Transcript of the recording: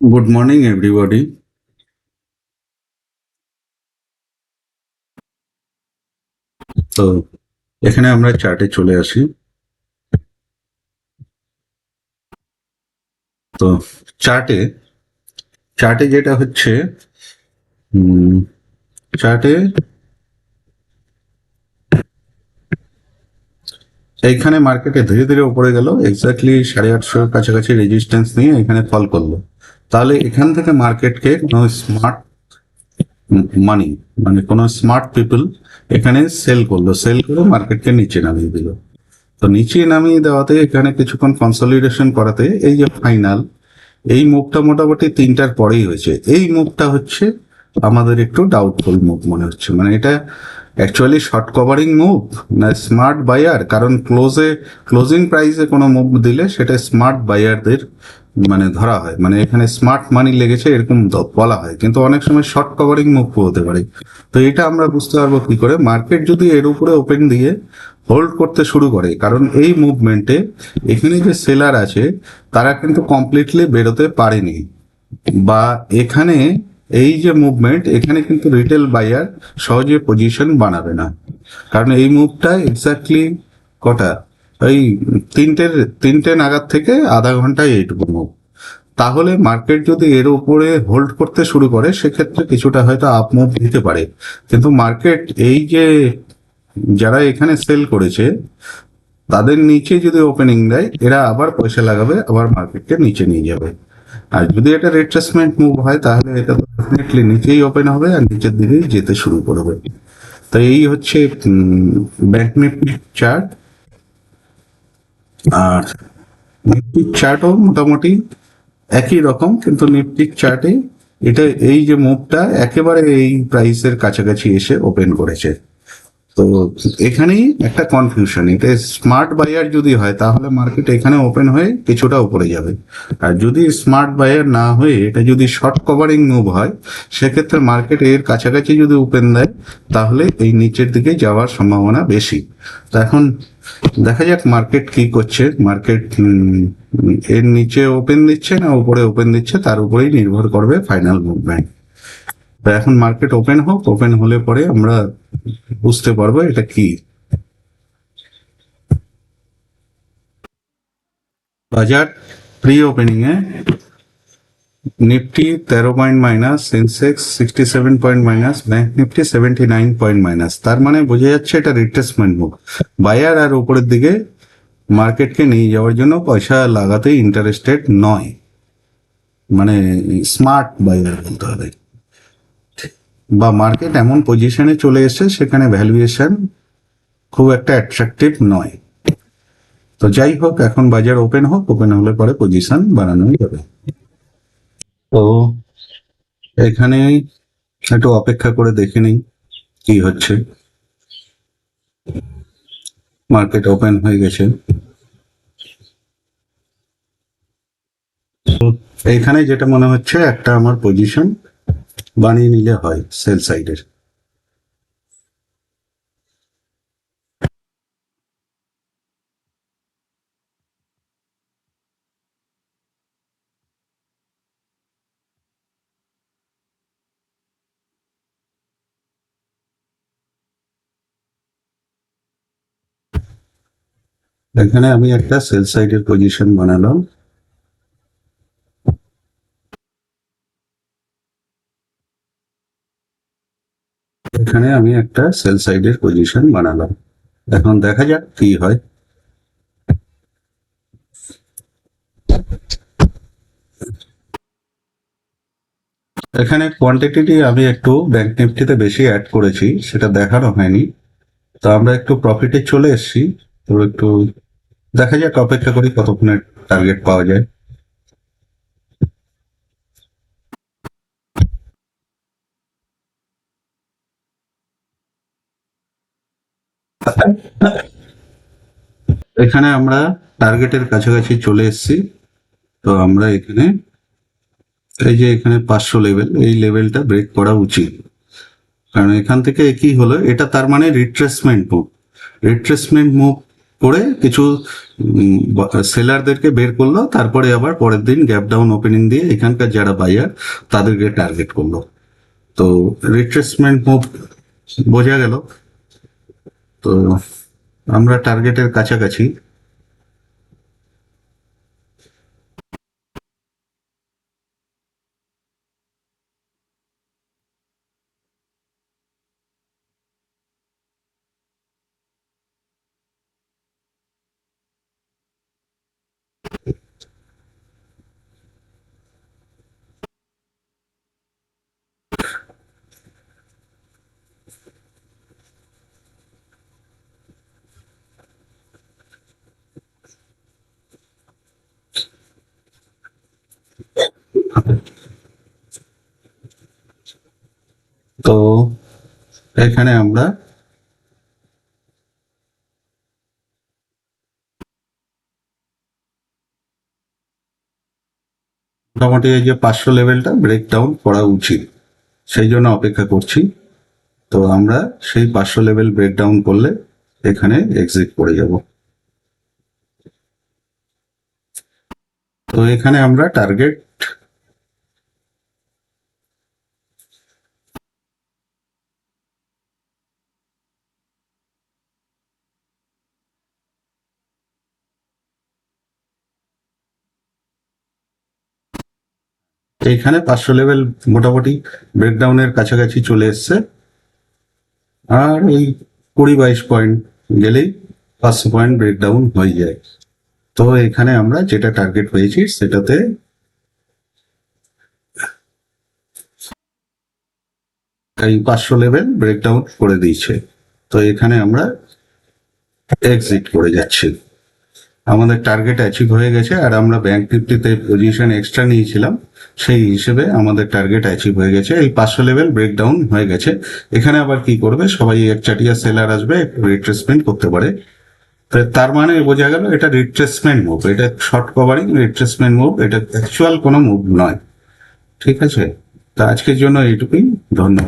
Good morning, everybody. তো এখানে আমরা চার্টে চলে আসি। তো চার্টে চার্টে যেটা হচ্ছে চার্টে এইখানে মার্কেটে ধীরে ধীরে উপরে গেল, এক্স্যাক্টলি 850 কাছাকাছি রেজিস্ট্যান্স নিয়ে এখানে ফল করলো। তাহলে এখান থেকে মার্কেটকে কোনো স্মার্ট মানি, মানে কোনো স্মার্ট পিপল এখানে সেল করে মার্কেটকে নিচে নামিয়ে দিল। তো নিচে নামিয়ে দেওয়াতে এখানে কিছুক্ষণ কনসলিডেশন করাতে এই যে ফাইনাল এই মুভটা মোটামুটি 3টার পরেই হয়েছে। এই মুভটা হচ্ছে আমাদের একটু ডাউটফুল মুভ মনে হচ্ছে, মানে এটা অ্যাকচুয়ালি শর্ট কভারিং মুভ না স্মার্ট বায়ার, কারণ ক্লোজিং প্রাইসে কোনো মুভ দিলে সেটা স্মার্ট বায়ারদের মানে ধরা হয়, মানে এখানে স্মার্ট মানি লেগেছে এরকম বলা হয়, কিন্তু অনেক সময় শর্ট কভারিং মুভ হতে পারে। তো এটা আমরা বুঝতে পারবো কি করে, মার্কেট যদি এর উপরে ওপেন দিয়ে হোল্ড করতে শুরু করে, কারণ এই মুভমেন্টে এখানে যে সেলার আছে তারা কিন্তু কমপ্লিটলি বেরোতে পারেনি, বা এখানে এই যে মুভমেন্ট এখানে কিন্তু রিটেল বায়ার সহজে পজিশন বানাবে না, কারণ এই মুভটা এক্স্যাক্টলি কটা ওই তিনটের তিনটে নাগাদ থেকে আধা ঘন্টায় এইটুকু মুভ। তাহলে মার্কেট যদি এর উপরে হোল্ড করতে শুরু করে সেক্ষেত্রে কিছুটা হয়তো আপ মুভ দিতে পারে, কিন্তু মার্কেট এই যে যারা এখানে সেল করেছে তাদের নিচে যদি ওপেনিং দেয় এরা আবার পয়সা লাগাবে, আবার মার্কেটকে নিচে নিয়ে যাবে। আর যদি এটা রিট্রেসমেন্ট মুভ হয় তাহলে এটা তো ডেফিনেটলি নিচেই ওপেন হবে আর নিচের দিকেই যেতে শুরু করবে। তো এই হচ্ছে ব্যাংক নিফটির চার্ট। আর নিফটির চার্টও মোটামুটি একই রকম, কিন্তু নিফটির চার্টে এটা এই যে মুভটা একেবারে এই প্রাইসের কাছাকাছি এসে ওপেন করেছে। তো এখানেই একটা কনফিউশন, এটা স্মার্ট বায়ার যদি হয় তাহলে মার্কেট এখানে ওপেন হয়ে কিছুটা উপরে যাবে, আর যদি স্মার্ট বায়ার না হয়ে এটা যদি শর্ট কভারিং মুভ হয় সেক্ষেত্রে মার্কেট এর কাছাকাছি যদি ওপেন দেয় তাহলে এই নিচের দিকে যাওয়ার সম্ভাবনা বেশি। তো এখন দেখা যাক মার্কেট কি করছে। মার্কেট এর নিচে ওপেন দিচ্ছে না উপরে ওপেন দিচ্ছে তার উপরেই নির্ভর করবে ফাইনাল মুভমেন্ট। তো এখন মার্কেট ওপেন হোক, ওপেন হলে পরে আমরা বুঝতে পারবো এটা কি। বাজার প্রি ওপেনিং এ Nifty 13 point minus, Sensex 67 point minus, bank Nifty 79 point minus. তার মানে বোঝা যাচ্ছে এটা রিট্রেসমেন্ট মুভ, বায়ার আর উপরের দিকে মার্কেটকে নিয়ে যাওয়ার জন্য পয়সা লাগাতে ইন্টারেস্টেড নয়, মানে স্মার্ট বায়ার বলতে হবে, বা মার্কেট এমন পজিশনে চলে এসেছে সেখানে ভ্যালুয়েশন খুব একটা অ্যাট্রাকটিভ নয়। তো যাই হোক, এখন বাজার ওপেন হোক, ওপেন হলে পরে পজিশন বানানোই যাবে। তো এখানে একটু অপেক্ষা করে দেখে নিই কি হচ্ছে। মার্কেট ওপেন হয়ে গেছে। এইখানে যেটা মনে হচ্ছে একটা আমার পজিশন বানিয়ে নিলে হয় সেল সাইডের। এখানে আমি একটা সেল সাইডের পজিশন বানালাম। এখানে আমি একটা সেল সাইডের পজিশন বানালাম। এখন দেখা যাক কি হয়। এখানে কোয়ান্টিটি আমি একটু ব্যাংক নিফটিতে বেশি অ্যাড করেছি, সেটা দেখানো হয়নি। তো আমরা একটু প্রফিটে চলে এসেছি। তো একটু দেখা যাক, অপেক্ষা করি কতক্ষণের টার্গেট পাওয়া যায়। এখানে আমরা টার্গেটের কাছাকাছি চলে এসেছি। তো আমরা এখানে এই যে এখানে 500 লেভেল, এই লেভেলটা ব্রেক করা উচিত, কারণ এখান থেকে কি হলো, এটা তার মানে রিট্রেসমেন্ট মুভ। রিট্রেসমেন্ট মুভ করে কিছু সেলারদেরকে বের করলো, তারপরে আবার পরের দিন গ্যাপ ডাউন ওপেনিং দিয়ে এখানকার যারা বায়ার তাদেরকে টার্গেট করলো। তো রিট্রেসমেন্ট মুভ বোঝা গেল। তো আমরা টার্গেটের কাছাকাছি। তো এখানে আমরা মোটামুটি এই যে 500 লেভেলটা ব্রেকডাউন করা উচিত, সেই জন্য অপেক্ষা করছি। তো আমরা সেই 500 লেভেল ব্রেকডাউন করলে এখানে এক্সিট করে যাব। তো এখানে আমরা টার্গেট এইখানে 500 লেভেল মোটামুটি ব্রেকডাউনের কাছাকাছি চলে এসছে, আর এই 20-22 পয়েন্ট গেলেই 500 পয়েন্ট ব্রেকডাউন হয়ে যায়। তো এখানে আমরা যেটা টার্গেট পেয়েছি সেটাতে এই 500 লেভেল ব্রেকডাউন করে দিয়েছে। তো এখানে আমরা এক্সিট করে যাচ্ছি। আমাদের টার্গেট অ্যাচিভ হয়ে গেছে, আর আমরা ব্যাংক নিফটিতে পজিশন এক্সট্রা নিয়েছিলাম, সেই হিসেবে আমাদের টার্গেট অ্যাচিভ হয়ে গেছে। এই 500 লেভেল ব্রেকডাউন হয়ে গেছে। এখানে আবার কি করবে, সবাই একচাটিয়া সেলার আসবে, রিট্রেসমেন্ট করতে পারে। তো তার মানে বোঝা গেল এটা রিট্রেসমেন্ট মুভ, এটা শর্ট কভারিং রিট্রেসমেন্ট মুভ, এটা অ্যাকচুয়াল কোনো মুভ নয়। ঠিক আছে, তা আজকের জন্য এইটুকুই। ধন্যবাদ।